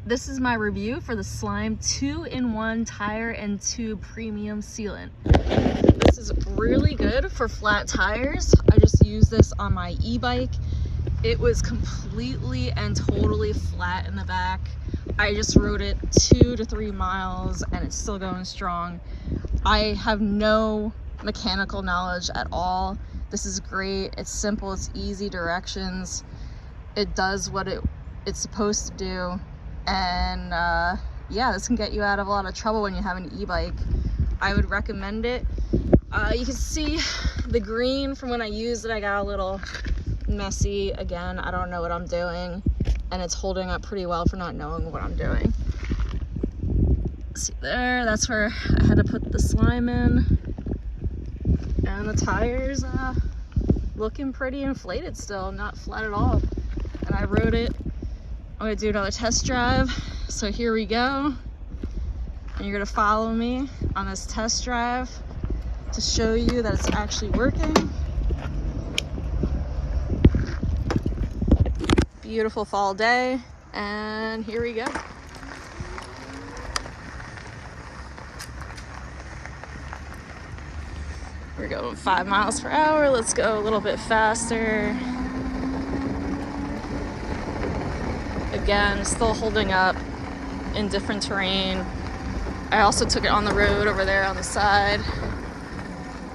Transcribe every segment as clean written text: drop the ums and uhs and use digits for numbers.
This is my review for the Slime 2-in-1 tire and tube premium sealant. This is really good for flat tires. I just used this on my e-bike. It was completely and totally flat in the back. I just rode it 2 to 3 miles and it's still going strong. I have no mechanical knowledge at all. This is great. It's simple, it's easy directions. It does what it's supposed to do. And yeah, this can get you out of a lot of trouble when you have an e-bike. I would recommend it. You can see the green from when I used it. I got a little messy. Again, I don't know what I'm doing, and it's holding up pretty well for not knowing what I'm doing. See there, that's where I had to put the slime in. And the tires looking pretty inflated still, not flat at all. And I rode it. I'm gonna do another test drive. So here we go. And you're gonna follow me on this test drive to show you that it's actually working. Beautiful fall day, and here we go. We're going 5 miles per hour. Let's go a little bit faster. Again, still holding up in different terrain. I also took it on the road over there on the side.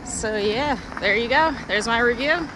So yeah, there you go. There's my review.